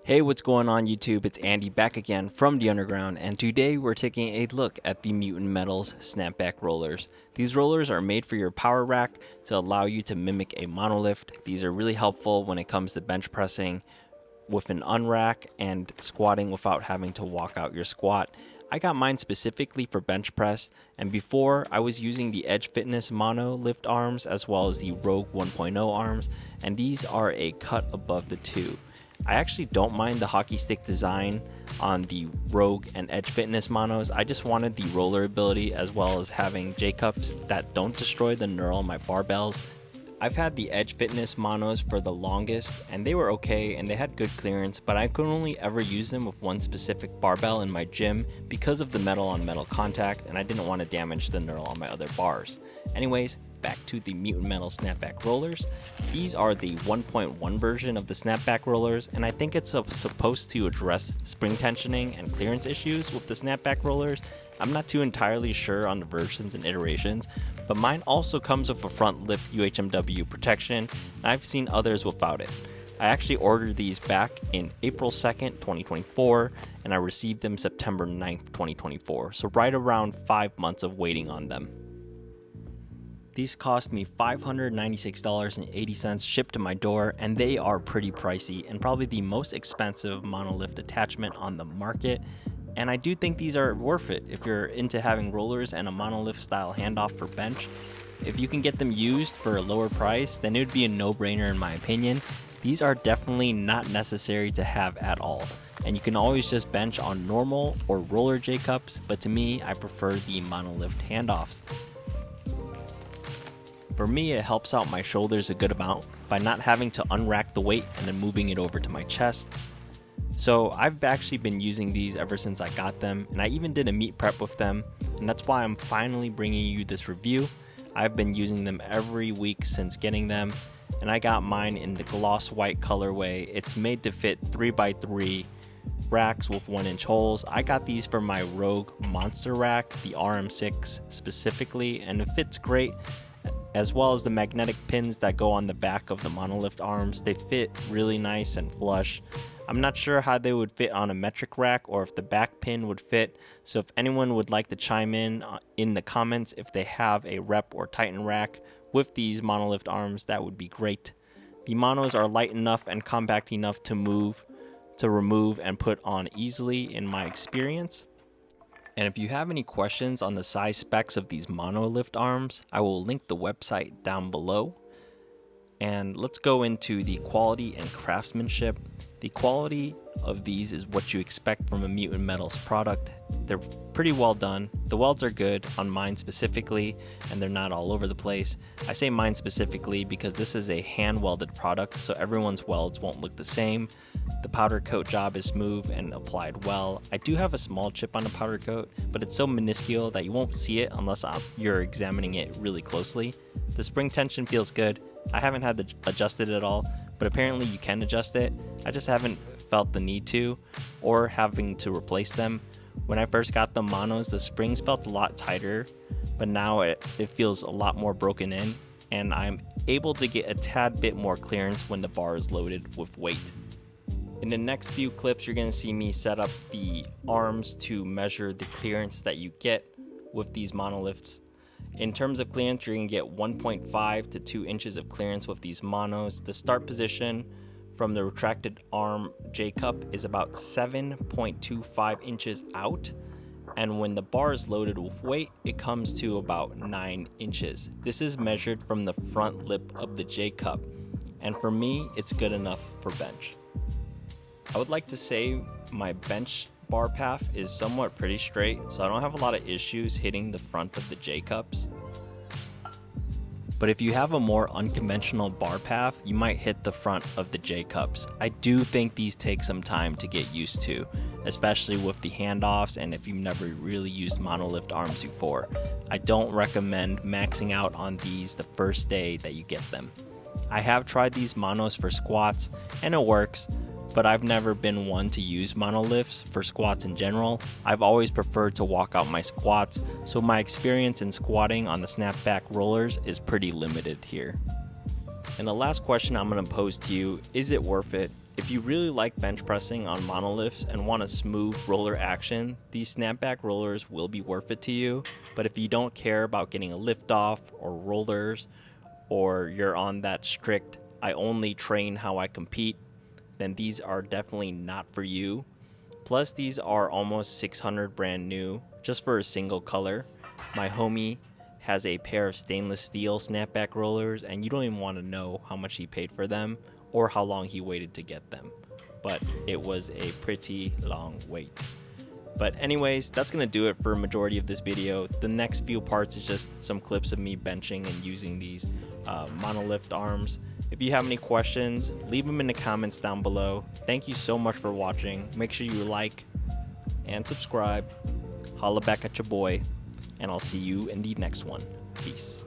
Hey, what's going on YouTube? It's Andy back again from the underground, and today we're taking a look at the Mutant Metals Snapback rollers. These rollers are made for your power rack to allow you to mimic a monolift. These are really helpful when it comes to bench pressing with an unrack and squatting without having to walk out your squat. I got mine specifically for bench press, and before I was using the Edge Fitness Monolift arms as well as the Rogue 1.0 arms, and these are a cut above the two. I actually don't mind the hockey stick design on the Rogue and Edge Fitness monos. I just wanted the roller ability as well as having jcups that don't destroy the knurl on my barbells. I've had the Edge Fitness monos for the longest and they were okay and they had good clearance, but I could only ever use them with one specific barbell in my gym because of the metal on metal contact, and I didn't want to damage the knurl on my other bars. Anyways, back to the Mutant Metal Snapback rollers. These are the 1.1 version of the snapback rollers, and I think it's supposed to address spring tensioning and clearance issues with the snapback rollers. I'm not too entirely sure on the versions and iterations, but mine also comes with a front lip UHMW protection, and I've seen others without it. I actually ordered these back in April 2nd, 2024, and I received them September 9th, 2024, so right around 5 months of waiting on them. These cost me $596.80 shipped to my door, and they are pretty pricey and probably the most expensive monolift attachment on the market. And I do think these are worth it if you're into having rollers and a monolift style handoff for bench. If you can get them used for a lower price, then it would be a no-brainer in my opinion. These are definitely not necessary to have at all, and you can always just bench on normal or roller J-cups, but to me, I prefer the monolift handoffs. For me, it helps out my shoulders a good amount by not having to unrack the weight and then moving it over to my chest. So I've actually been using these ever since I got them, and I even did a meet prep with them, and that's why I'm finally bringing you this review. I've been using them every week since getting them, and I got mine in the gloss white colorway. It's made to fit 3x3 racks with 1-inch holes. I got these for my Rogue Monster rack, the RM6 specifically, and it fits great, as well as the magnetic pins that go on the back of the monolift arms. They fit really nice and flush. I'm not sure how they would fit on a metric rack or if the back pin would fit, so if anyone would like to chime in the comments if they have a Rep or Titan rack with these monolift arms, that would be great. The monos are light enough and compact enough to remove and put on easily in my experience. And if you have any questions on the size specs of these monolift arms, I will link the website down below. And let's go into the quality and craftsmanship. The quality of these is what you expect from a Mutant Metals product. They're pretty well done. The welds are good on mine specifically, and they're not all over the place. I say mine specifically because this is a hand welded product, so everyone's welds won't look the same. The powder coat job is smooth and applied well. I do have a small chip on the powder coat, but it's so minuscule that you won't see it unless you're examining it really closely. The spring tension feels good. I haven't had to adjust it at all, but apparently you can adjust it. I just haven't felt the need to, or having to replace them. When I first got the monos, the springs felt a lot tighter, but now it feels a lot more broken in, and I'm able to get a tad bit more clearance when the bar is loaded with weight. In the next few clips, you're going to see me set up the arms to measure the clearance that you get with these monolifts. In terms of clearance, you're going to get 1.5 to 2 inches of clearance with these monos. The start position from the retracted arm J-cup is about 7.25 inches out, and when the bar is loaded with weight, it comes to about 9 inches. This is measured from the front lip of the J-cup, and for me, it's good enough for bench. I would like to say my bench bar path is somewhat pretty straight, so I don't have a lot of issues hitting the front of the J-cups. But if you have a more unconventional bar path, you might hit the front of the J-cups. I do think these take some time to get used to, especially with the handoffs and if you've never really used monolift arms before. I don't recommend maxing out on these the first day that you get them. I have tried these monos for squats and it works, but I've never been one to use monolifts for squats in general. I've always preferred to walk out my squats, so my experience in squatting on the snapback rollers is pretty limited here. And the last question I'm going to pose to you, is it worth it? If you really like bench pressing on monolifts and want a smooth roller action, these snapback rollers will be worth it to you. But if you don't care about getting a lift off or rollers, or you're on that strict I only train how I compete, then these are definitely not for you. Plus, these are almost 600 brand new just for a single color. My homie has a pair of stainless steel snapback rollers, and you don't even want to know how much he paid for them or how long he waited to get them. But it was a pretty long wait. But anyways, that's going to do it for a majority of this video. The next few parts is just some clips of me benching and using these Monolift arms. If you have any questions, leave them in the comments down below. Thank you so much for watching. Make sure you like and subscribe. Holla back at your boy, and I'll see you in the next one. Peace.